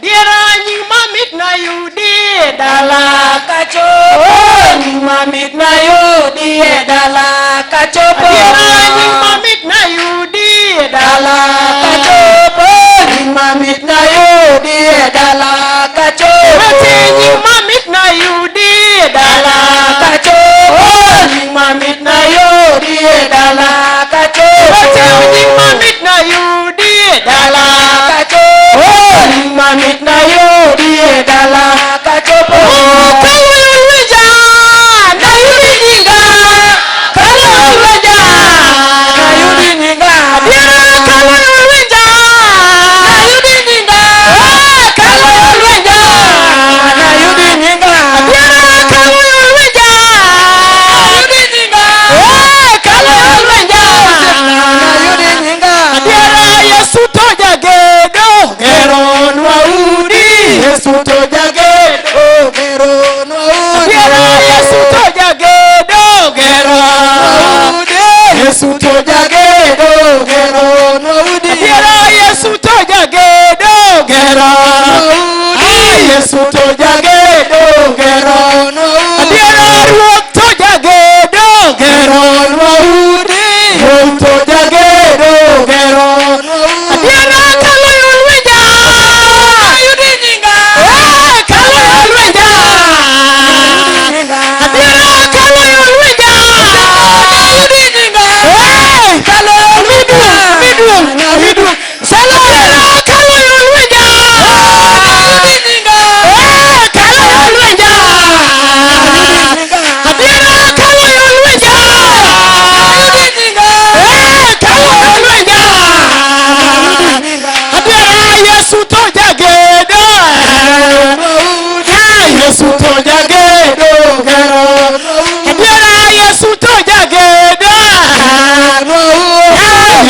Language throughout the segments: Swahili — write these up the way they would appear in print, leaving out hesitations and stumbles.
Adiera nying mamit na yudi dala kacho. Nying mamit na yudi dala kacho. Adiera nying mamit na yudi dala kacho. Nying mamit na yudi dala kacho. Nying mamit na yudi dala kacho. Nying mamit na yudi dala kacho. Nying mamit na yudi dala kacho. Nying mamit na yudi dala kacho. Kalulweja na yudi ninga. Kalulweja na yudi ninga. Adiera kalulweja na yudi ninga. Kalulweja na yudi ninga. Adiera kalulweja na yudi ninga. Kalulweja na yudi ninga. Adiera Yesu toja gedo geron waudi. Yesu toja gedo geron waudi. Adiera Yesu toja gedo geron waudi. Yesu toja gedo geron waudi. Adiera Yesu toja gedo geron waudi. Yesu toja gedo geron waudi. Adiera Ruoth toja gedo geron waudi. Ruoth toja gedo geron waudi. Adiera kalulweja yudi ninga. Kalulweja adiera kalulweja yudi ninga. Midung saladiera kalulweja yudi ninga. Kalulweja adiera kalulweja yudi ninga. Kalulweja adiera Yesu toja gedo. Yesu toja gedo geron. Adiera Yesu toja gedo.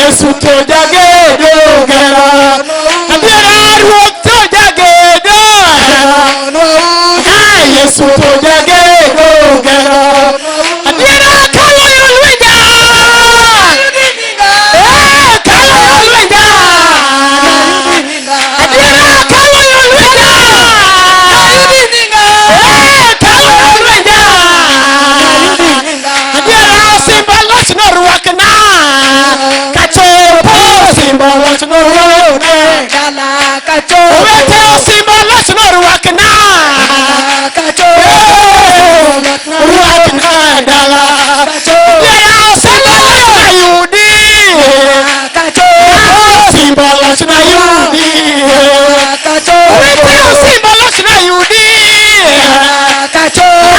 Yesu toja gedo geron. Adiera Ruoth toja gedo. Yesu toja gedo geron. Adiera kalulweja kalulweja adiera kalulweja kalulweja adiera simbalos norwakna kachopo simbalos norwakna dala kachopo wete simbalos norwakna kachopo norwakna dala kachopo adiera simbalos na yudi kachopo simbalos na yudi kachopo wete simbalos na yudi kachopo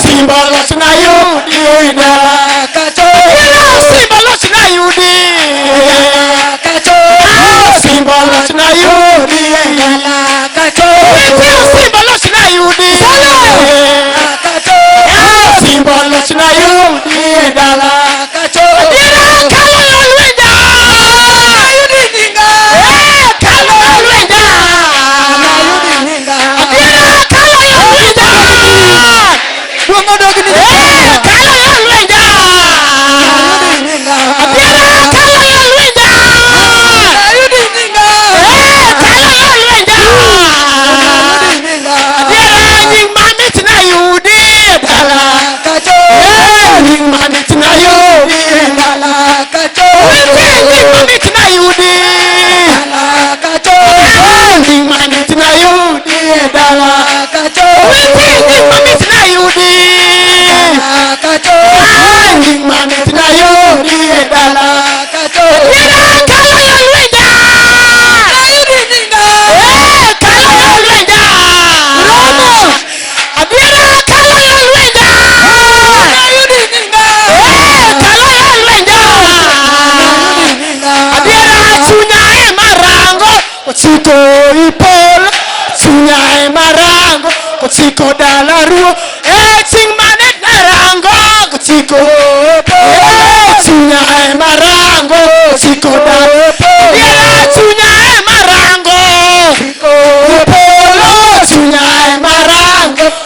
simbalos na yudi dala kachopo simbalos na yudi kachopo simbalos na yudi dala kachopo simbalos na yudi kachopo simbalos na yudi dala kachopo adiera kalulweja yudi ninga. Kalulweja yudi ninga. Adiera kalulweja kalulweja kalulweja yudi ninga. Adiera kalulweja yudi ninga. Kalulweja yudi ninga. Adiera nying mamit na yudi dala kacho. Nying mamit na yudi dala kacho. Nying mamit na yudi dala kacho. Nying mamit na yudi dala kacho. Nying mamit na yudi dala kacho. Nying mamit na yudi dala kacho. Adiera kalulweja yudi ninga. Kalulweja Romo. Adiera kalulweja yudi ninga. Kalulweja adiera chunyae marango ochiko ipol. Chunyae marango ochiko dala ruo. Ching manet narango ochiko ipol. Chunyae marango ochiko dala. Adiera chunyae marango ochiko ipol. Chunyae marango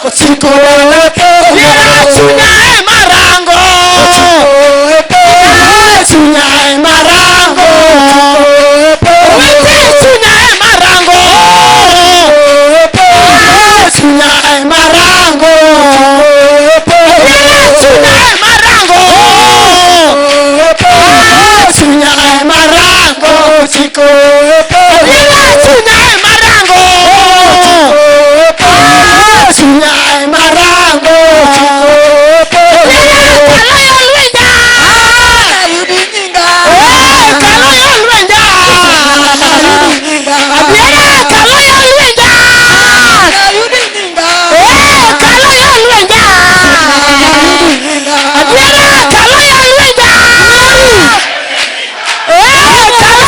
ochiko ipol. Adiera chunyae marango ochiko ipol. Chunyae marango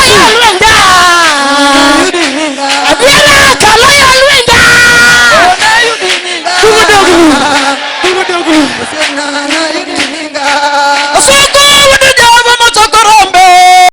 Hallelujah.